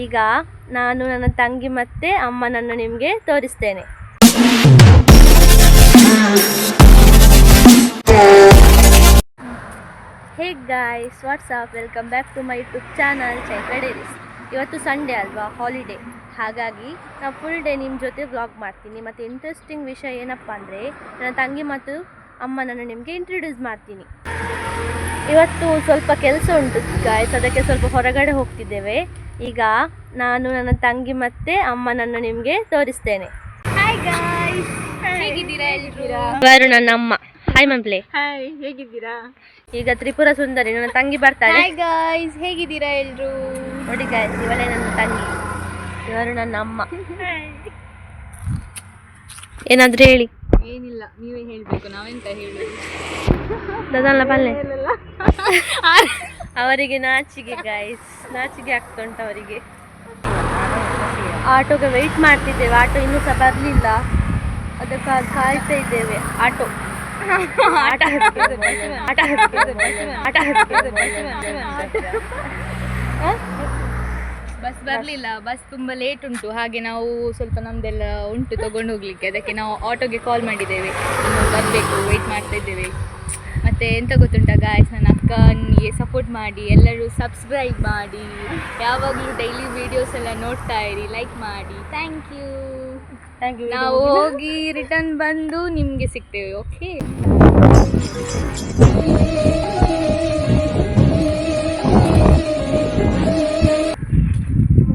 ಈಗ ನಾನು ನನ್ನ ತಂಗಿ ಮತ್ತು ಅಮ್ಮನನ್ನು ನಿಮಗೆ ತೋರಿಸ್ತೇನೆ. Hey guys, what's up, welcome back to my YouTube channel Chaitra diaries. ಇವತ್ತು ಸಂಡೇ ಅಲ್ವಾ, ಹಾಲಿಡೇ. ಹಾಗಾಗಿ ನಾನು ಫುಲ್ ಡೇ ನಿಮ್ಮ ಜೊತೆ ವ್ಲಾಗ್ ಮಾಡ್ತೀನಿ. ಮತ್ತು ಇಂಟ್ರೆಸ್ಟಿಂಗ್ ವಿಷಯ ಏನಪ್ಪ ಅಂದರೆ, ನನ್ನ ತಂಗಿ ಮತ್ತು ಅಮ್ಮನನ್ನು ನಿಮಗೆ ಇಂಟ್ರೊಡ್ಯೂಸ್ ಮಾಡ್ತೀನಿ. ಇವತ್ತು ಸ್ವಲ್ಪ ಕೆಲಸ ಉಂಟು ಗಾಯ್ಸ್, ಅದಕ್ಕೆ ಸ್ವಲ್ಪ ಹೊರಗಡೆ ಹೋಗ್ತಿದ್ದೇವೆ. ಈಗ ನಾನು ನನ್ನ ತಂಗಿ ಮತ್ತು ಅಮ್ಮನನ್ನು ನಿಮಗೆ ತೋರಿಸ್ತೇನೆ. ಹಾಯ್ ಗಾಯ್ಸ್, ಹೇಗಿದ್ದೀರಾ ಎಲ್ಲರೂ? ಇವರು ನನ್ನ ಅಮ್ಮ. ಹಾಯ್ ಮಮ್ಪ್ಲೆ. ಹಾಯ್, ಹೇಗಿದ್ದೀರಾ? ಈಗ ತ್ರಿಪುರ ಸುಂದರಿ ನನ್ನ ತಂಗಿ ಬರ್ತಾಳೆ. ಹಾಯ್ ಗಾಯ್ಸ್, ಹೇಗಿದ್ದೀರಾ ಎಲ್ಲರೂ? ನೋಡಿ ಗಾಯ್ಸ್, ಇವಳೇ ನನ್ನ ತಂಗಿ, ಇವರು ನನ್ನ ಅಮ್ಮ. ಏನಾದರೂ ಹೇಳಿ. ಏನಿಲ್ಲ, ನೀವೇ ಹೇಳಬೇಕು, ನಾವೆಂತ ಹೇಳೋದು? ದದಲ್ಲ ಪಲ್ಲೆ ಅವರಿಗೆ ನಾಚಿಗೆ ಗಾಯ್ಸ್, ನಾಚಿಗೆ ಆಗ್ತುಂಟು ಅವರಿಗೆ. ಆಟೋಗೆ ವೆಯ್ಟ್ ಮಾಡ್ತಿದ್ದೇವೆ, ಆಟೋ ಇನ್ನೂ ಸಹ ಬರಲಿಲ್ಲ, ಅದಕ್ಕಾಗಿ ಕಾಯ್ತಾ ಇದ್ದೇವೆ. ಆಟೋ ಬಸ್ ಬರಲಿಲ್ಲ, ಬಸ್ ತುಂಬ ಲೇಟ್ ಉಂಟು. ಹಾಗೆ ನಾವು ಸ್ವಲ್ಪ ನಮ್ದೆಲ್ಲ ಉಂಟು ತಗೊಂಡು ಹೋಗ್ಲಿಕ್ಕೆ, ಅದಕ್ಕೆ ನಾವು ಆಟೋಗೆ ಕಾಲ್ ಮಾಡಿದ್ದೇವೆ. ಇನ್ನು ಬರಬೇಕು, ವೆಯ್ಟ್ ಮಾಡ್ತಾ ಇದ್ದೇವೆ. ಮತ್ತು ಎಂತ ಗೊತ್ತುಂಟ ಗಾಯ್ಸ್, ನನ್ನ ಅಕ್ಕನಿಗೆ ಸಪೋರ್ಟ್ ಮಾಡಿ, ಎಲ್ಲರೂ ಸಬ್ಸ್ಕ್ರೈಬ್ ಮಾಡಿ, ಯಾವಾಗಲೂ ಡೈಲಿ ವೀಡಿಯೋಸ್ ಎಲ್ಲ ನೋಡ್ತಾ ಇರಿ, ಲೈಕ್ ಮಾಡಿ. Thank you. ನಾವು ಹೋಗಿ ರಿಟರ್ನ್ ಬಂದು ನಿಮಗೆ ಸಿಗ್ತೇವೆ. ಓಕೆ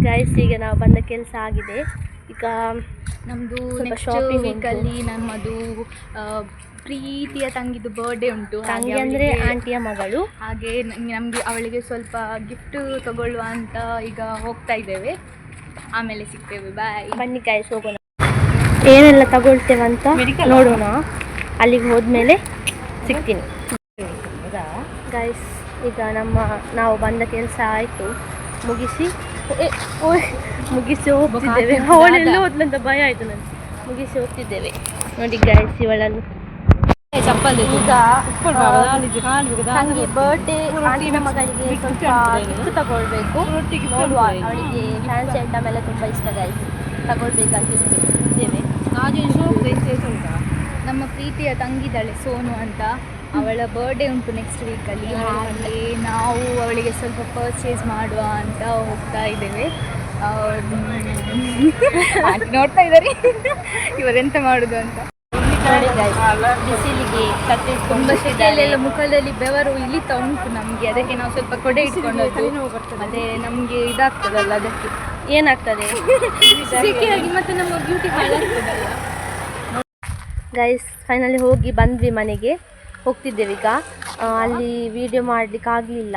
ಗೈಸ್, ಈಗ ನಾವು ಬಂದ ಕೆಲಸ ಆಗಿದೆ. ಈಗ ನಮ್ಮದು ಶಾಪಿಂಗ್ ವೀಕಲ್ಲಿ ನಮ್ಮದು ಪ್ರೀತಿಯ ತಂಗಿದು ಬರ್ಡೇ ಉಂಟು. ತಂಗಿ ಅಂದರೆ ಆಂಟಿಯ ಮಗಳು. ಹಾಗೆ ನಮಗೆ ಅವಳಿಗೆ ಸ್ವಲ್ಪ ಗಿಫ್ಟ್ ತಗೊಳ್ಳುವ ಅಂತ ಈಗ ಹೋಗ್ತಾ ಇದ್ದೇವೆ. ಆಮೇಲೆ ಸಿಗ್ತೇವೆ. ಬಾಯ್. ಬನ್ನಿ ಗೈಸ್, ಹೋಗೋಣ. ಏನೆಲ್ಲ ತಗೊಳ್ತೇವಂತ ನೋಡೋಣ. ಅಲ್ಲಿಗೆ ಹೋದ್ಮೇಲೆ ಸಿಗ್ತೀನಿ ಗೈಸ್. ಈಗ ನಾವು ಬಂದ ಕೆಲಸ ಆಯಿತು, ಮುಗಿಸಿ ಹೋಗ್ತಿದ್ದೇವೆ. ಅವಳೆಲ್ಲ ಹೋದ್ಲಂತ ಭಯ ಆಯಿತು ನನಗೆ. ಮುಗಿಸಿ ಹೋಗ್ತಿದ್ದೇವೆ. ನೋಡಿ ಗೈಸ್, ಇವಳನ್ನು ಈಗ ನನಗೆ ಬರ್ಡೇ ಆಂಟಿನ ಮಗಳಿಗೆ ಸ್ವಲ್ಪ ಗಿಫ್ಟ್ ತಗೊಳ್ಬೇಕು. ನೋಡುವ, ಅವಳಿಗೆ ಫ್ಯಾನ್ಸಿ ಐಟಮ್ ಎಲ್ಲ ತುಂಬ ಇಷ್ಟ ಗೈಸ್, ತಗೊಳ್ಬೇಕಂತಿದ್ದೇವೆ. ನಮ್ಮ ಪ್ರೀತಿಯ ತಂಗಿದ್ದಾಳೆ ಸೋನು ಅಂತ, ಅವಳ ಬರ್ಡೇ ಉಂಟು ನೆಕ್ಸ್ಟ್ ವೀಕಲ್ಲಿ. ಹಾಗೆ ನಾವು ಅವಳಿಗೆ ಸ್ವಲ್ಪ ಪರ್ಚೇಸ್ ಮಾಡುವ ಅಂತ ಹೋಗ್ತಾ ಇದ್ದೇವೆ. ನೋಡ್ತಾ ಇದ್ದಾರೆ ಇವರೆಂತ ಮಾಡೋದು ಅಂತ. ಬಿಸಿಲಿಗೆ ತುಂಬ ಶೆಕೆಯಲ್ಲೆಲ್ಲ ಮುಖದಲ್ಲಿ ಬೆವರು ಇಳಿತಾ ಉಂಟು ನಮಗೆ, ಅದಕ್ಕೆ ನಾವು ಸ್ವಲ್ಪ ಕೊಡೆ ಇಟ್ಕೊಂಡದ್ದು. ಅದೇ ನಮಗೆ ಇದಾಗ್ತದಲ್ಲ, ಅದಕ್ಕೆ ಏನಾಗ್ತದೆ ಶೆಕೆಯಾಗಿ ಮತ್ತೆ ನಮ್ಮ ಬ್ಯೂಟಿ ಹಾಳಾಗ್ತದಲ್ಲ. ಗೈಸ್, ಫೈನಲಿ ಹೋಗಿ ಬಂದ್ವಿ, ಮನೆಗೆ ಹೋಗ್ತಿದ್ದೇವೆ ಈಗ. ಅಲ್ಲಿ ವಿಡಿಯೋ ಮಾಡಲಿಕ್ಕೆ ಆಗಲಿಲ್ಲ,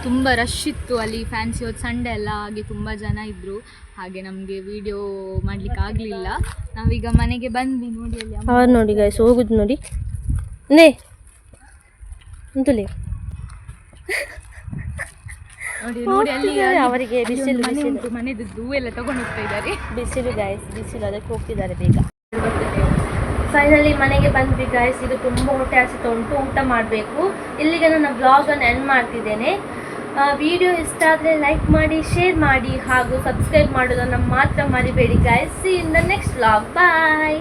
ತುಂಬ ರಶ್ ಇತ್ತು ಅಲ್ಲಿ. ಫ್ಯಾನ್ಸಿ ಇವತ್ತು ಸಂಡೇ ಅಲ್ಲ, ಹಾಗೆ ತುಂಬ ಜನ ಇದ್ದರು. ಹಾಗೆ ನಮಗೆ ವಿಡಿಯೋ ಮಾಡಲಿಕ್ಕೆ ಆಗಲಿಲ್ಲ. ನಾವೀಗ ಮನೆಗೆ ಬಂದ್ವಿ. ನೋಡಿ ಅಲ್ಲಿ ಅವ್ರು ನೋಡಿ ಗೈಸ್, ಹೋಗುದು ನೋಡಿ. ನೇ ಅಂತಲೇ ನೋಡಿ ನೋಡಿ ಅಲ್ಲಿ ಅವರಿಗೆ ಬಿಸಿಲು ಉಂಟು, ಮನೆದು ಹೂ ಎಲ್ಲ ತಗೊಂಡು ಹೋಗ್ತಾ ಇದ್ದಾರೆ. ಬಿಸಿಲು ಗೈಸ್, ಬಿಸಿಲು, ಅದಕ್ಕೆ ಹೋಗ್ತಿದ್ದಾರೆ ಬೇಗ. ಫೈನಲಿ ಮನೆಗೆ ಬಂದ್ವಿ ಗೈಸ್. ಇದು ತುಂಬ ಹೊಟ್ಟೆ ಹಸಿತ ಉಂಟು, ಊಟ ಮಾಡಬೇಕು. ಇಲ್ಲಿಗೆ ನನ್ನ ಬ್ಲಾಗನ್ನು ಎಂಡ್ ಮಾಡ್ತಿದ್ದೇನೆ. ವಿಡಿಯೋ ಇಷ್ಟ ಆದರೆ ಲೈಕ್ ಮಾಡಿ, ಶೇರ್ ಮಾಡಿ ಹಾಗೂ ಸಬ್ಸ್ಕ್ರೈಬ್ ಮಾಡೋದನ್ನು ಮಾತ್ರ ಮರಿಬೇಡಿ guys. See in the next vlog. Bye.